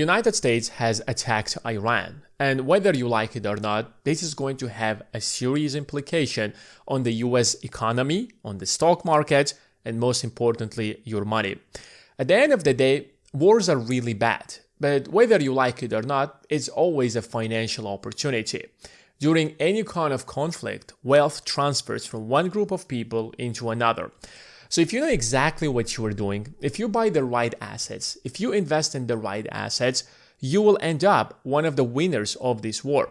The United States has attacked Iran, and whether you like it or not, this is going to have a serious implication on the US economy, on the stock market, and most importantly, your money. At the end of the day, wars are really bad, but whether you like it or not, it's always a financial opportunity. During any kind of conflict, wealth transfers from one group of people into another. So if you know exactly what you are doing, if you buy the right assets, if you invest in the right assets, you will end up one of the winners of this war.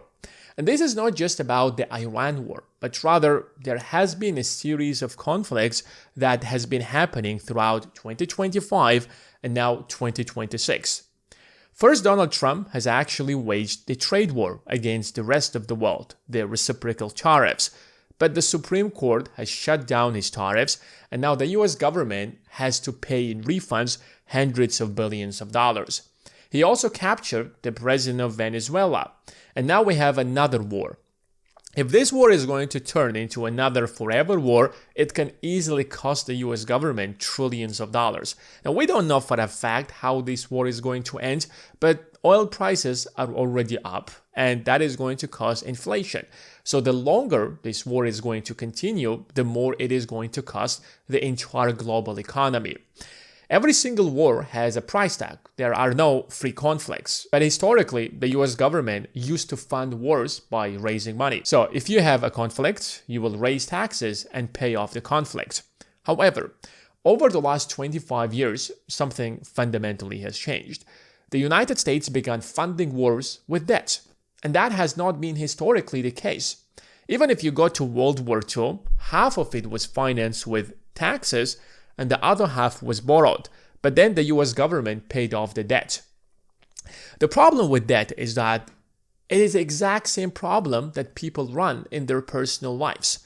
And this is not just about the Iran war, but rather there has been a series of conflicts that has been happening throughout 2025 and now 2026. First, Donald Trump has actually waged the trade war against the rest of the world, the reciprocal tariffs. But the Supreme Court has shut down his tariffs, and now the US government has to pay in refunds hundreds of billions of dollars. He also captured the president of Venezuela, and now we have another war. If this war is going to turn into another forever war, it can easily cost the US government trillions of dollars. Now, we don't know for a fact how this war is going to end, but oil prices are already up, and that is going to cause inflation. So the longer this war is going to continue, the more it is going to cost the entire global economy. Every single war has a price tag. There are no free conflicts. But historically, the US government used to fund wars by raising money. So if you have a conflict, you will raise taxes and pay off the conflict. However, over the last 25 years, something fundamentally has changed. The United States began funding wars with debt. And that has not been historically the case. Even if you go to World War II, half of it was financed with taxes and the other half was borrowed. But then the US government paid off the debt. The problem with debt is that it is the exact same problem that people run in their personal lives.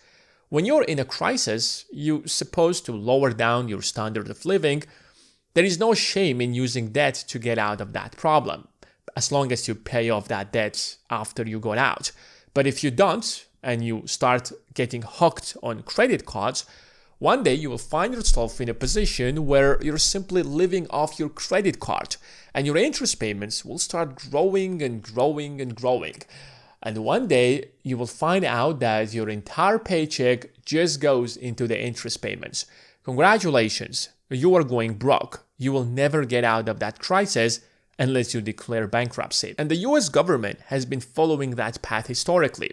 When you're in a crisis, you're supposed to lower down your standard of living. There is no shame in using debt to get out of that problem, as long as you pay off that debt after you got out. But if you don't, and you start getting hooked on credit cards, one day you will find yourself in a position where you're simply living off your credit card, and your interest payments will start growing and growing and growing. And one day you will find out that your entire paycheck just goes into the interest payments. Congratulations, you are going broke. You will never get out of that crisis unless you declare bankruptcy. And the US government has been following that path historically.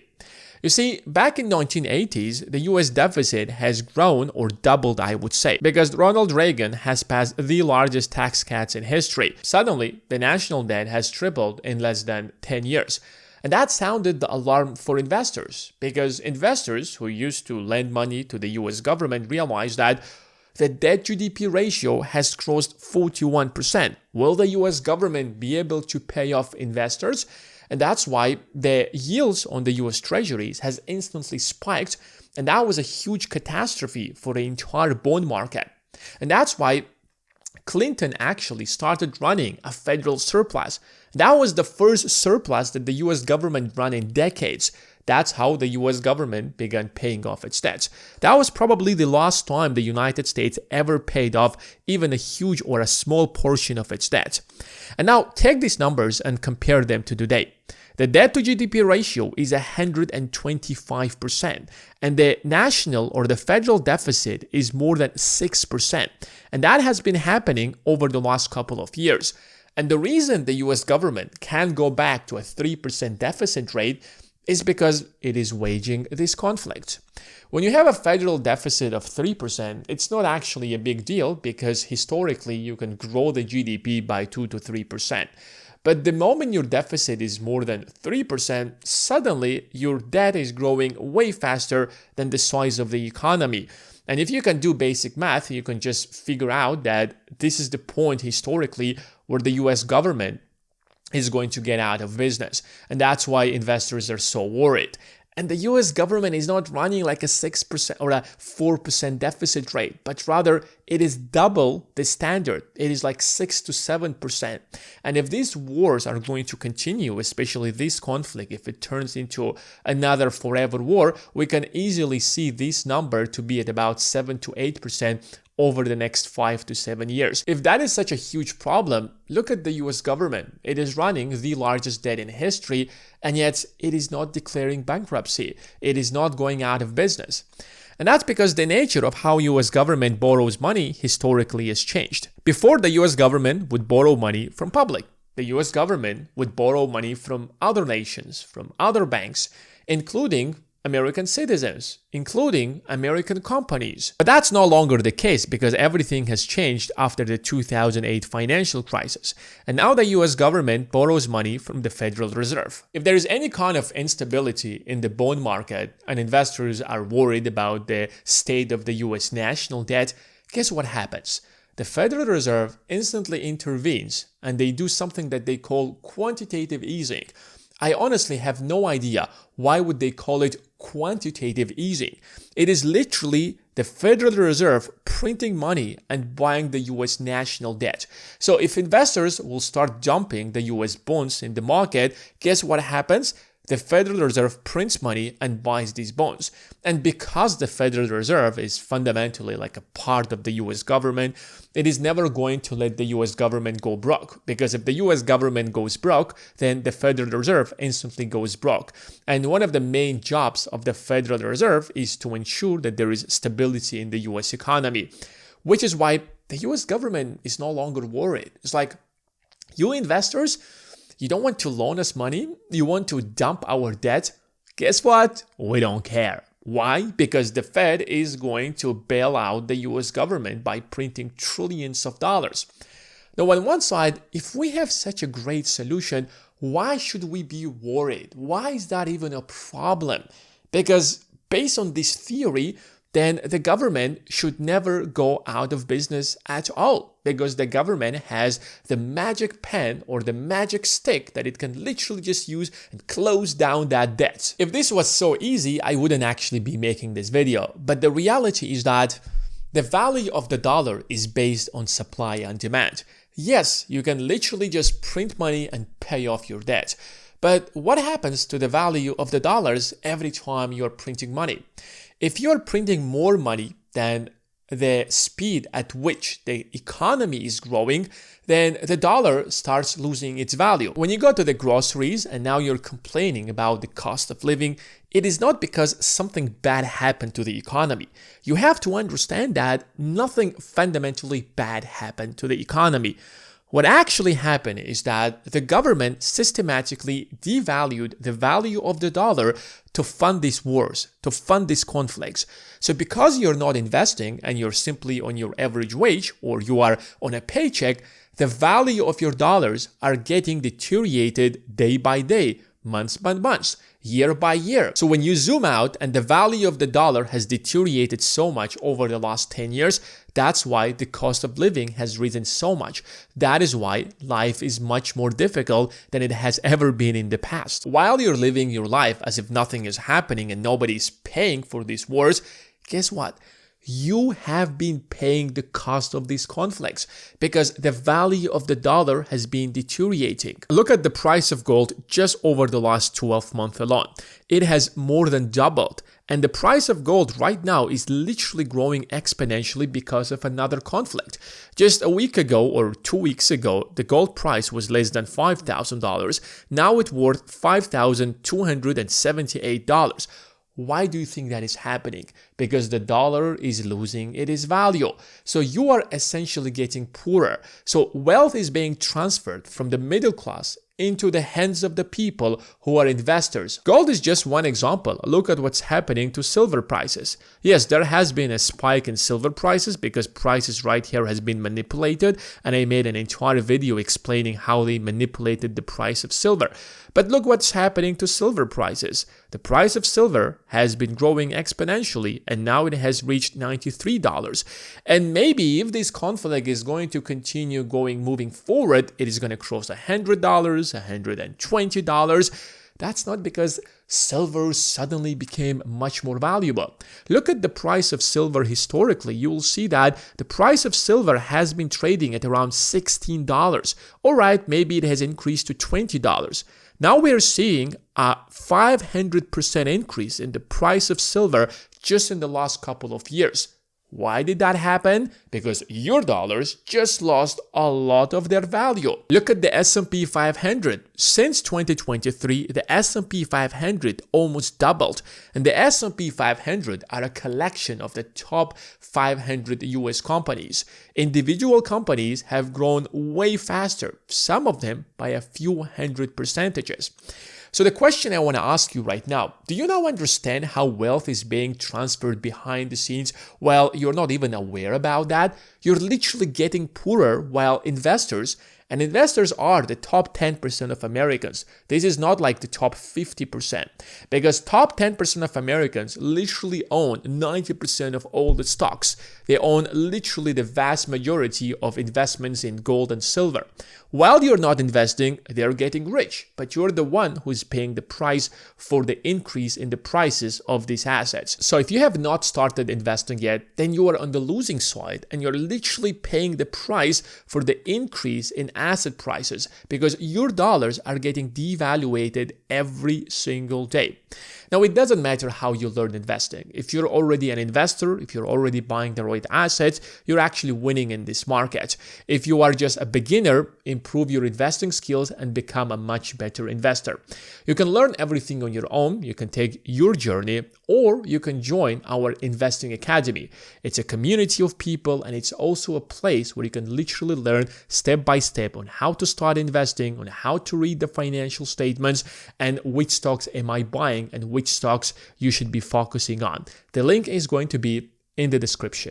You see, back in 1980s, the US deficit has grown or doubled, I would say, because Ronald Reagan has passed the largest tax cuts in history. Suddenly, the national debt has tripled in less than 10 years. And that sounded the alarm for investors, because investors who used to lend money to the US government realized that the debt-GDP ratio has crossed 41%. Will the US government be able to pay off investors? And that's why the yields on the US treasuries has instantly spiked, and that was a huge catastrophe for the entire bond market. And that's why Clinton actually started running a federal surplus. That was the first surplus that the US government ran in decades. That's how the US government began paying off its debts. That was probably the last time the United States ever paid off even a huge or a small portion of its debt. And now take these numbers and compare them to today. The debt to GDP ratio is 125%, and the national or the federal deficit is more than 6%. And that has been happening over the last couple of years. And the reason the US government can't go back to a 3% deficit rate is because it is waging this conflict. When you have a federal deficit of 3%, it's not actually a big deal because historically you can grow the GDP by 2 to 3%. But the moment your deficit is more than 3%, suddenly your debt is growing way faster than the size of the economy. And if you can do basic math, you can just figure out that this is the point historically where the US government is going to get out of business. And that's why investors are so worried. And the US government is not running like a 6% or a 4% deficit rate, but rather it is double the standard. It is like 6 to 7%. And if these wars are going to continue, especially this conflict, if it turns into another forever war, we can easily see this number to be at about 7 to 8% over the next 5 to 7 years. If that is such a huge problem, look at the US government. It is running the largest debt in history, and yet it is not declaring bankruptcy. It is not going out of business. And that's because the nature of how US government borrows money historically has changed. Before, the US government would borrow money from public. The US government would borrow money from other nations, from other banks, including American citizens, including American companies. But that's no longer the case because everything has changed after the 2008 financial crisis. And now the US government borrows money from the Federal Reserve. If there is any kind of instability in the bond market and investors are worried about the state of the US national debt, guess what happens? The Federal Reserve instantly intervenes and they do something that they call quantitative easing. I honestly have no idea why would they call it quantitative easing. It is literally the Federal Reserve printing money and buying the US national debt. So if investors will start dumping the US bonds in the market, guess what happens? The Federal Reserve prints money and buys these bonds. And because the Federal Reserve is fundamentally like a part of the US government, it is never going to let the US government go broke. Because if the US government goes broke, then the Federal Reserve instantly goes broke. And one of the main jobs of the Federal Reserve is to ensure that there is stability in the US economy, which is why the US government is no longer worried. It's like, you investors, you don't want to loan us money? You want to dump our debt? Guess what? We don't care. Why? Because the Fed is going to bail out the US government by printing trillions of dollars. Now, on one side, if we have such a great solution, why should we be worried? Why is that even a problem? Because based on this theory, then the government should never go out of business at all, because the government has the magic pen or the magic stick that it can literally just use and close down that debt. If this was so easy, I wouldn't actually be making this video. But the reality is that the value of the dollar is based on supply and demand. Yes, you can literally just print money and pay off your debt. But what happens to the value of the dollars every time you're printing money? If you're printing more money than the speed at which the economy is growing, then the dollar starts losing its value. When you go to the groceries and now you're complaining about the cost of living, it is not because something bad happened to the economy. You have to understand that nothing fundamentally bad happened to the economy. What actually happened is that the government systematically devalued the value of the dollar to fund these wars, to fund these conflicts. So because you're not investing and you're simply on your average wage or you are on a paycheck, the value of your dollars are getting deteriorated day by day, months by months, year by year. So when you zoom out and the value of the dollar has deteriorated so much over the last 10 years, that's why the cost of living has risen so much. That is why life is much more difficult than it has ever been in the past. While you're living your life as if nothing is happening and nobody is paying for these wars, guess what? You have been paying the cost of these conflicts because the value of the dollar has been deteriorating. Look at the price of gold just over the last 12 months alone. It has more than doubled. And the price of gold right now is literally growing exponentially because of another conflict. Just a week ago or 2 weeks ago, the gold price was less than $5,000. Now it's worth $5,278. Why do you think that is happening? Because the dollar is losing its value. So you are essentially getting poorer. So wealth is being transferred from the middle class into the hands of the people who are investors. Gold is just one example. Look at what's happening to silver prices. Yes, there has been a spike in silver prices because prices right here has been manipulated, and I made an entire video explaining how they manipulated the price of silver. But look what's happening to silver prices. The price of silver has been growing exponentially and now it has reached $93. And maybe if this conflict is going to continue moving forward, it is going to cross $100, $120. That's not because silver suddenly became much more valuable. Look at the price of silver historically. You will see that the price of silver has been trading at around $16. All right, maybe it has increased to $20. Now we are seeing a 500% increase in the price of silver just in the last couple of years. Why did that happen? Because your dollars just lost a lot of their value. Look at the S&P 500. Since 2023, the S&P 500 almost doubled. And the S&P 500 are a collection of the top 500 US companies. Individual companies have grown way faster, some of them by a few hundred percentages. So the question I want to ask you right now, do you now understand how wealth is being transferred behind the scenes while you're not even aware about that? You're literally getting poorer while investors are the top 10% of Americans. This is not like the top 50%, because top 10% of Americans literally own 90% of all the stocks. They own literally the vast majority of investments in gold and silver. While you're not investing, they're getting rich, but you're the one who's paying the price for the increase in the prices of these assets. So if you have not started investing yet, then you are on the losing side and you're literally paying the price for the increase in asset prices because your dollars are getting devaluated every single day. Now, it doesn't matter how you learn investing. If you're already an investor, if you're already buying the right assets, you're actually winning in this market. If you are just a beginner, improve your investing skills and become a much better investor. You can learn everything on your own. You can take your journey, or you can join our Investing Academy. It's a community of people, and it's also a place where you can literally learn step by step on how to start investing, on how to read the financial statements, and which stocks am I buying and which stocks you should be focusing on. The link is going to be in the description.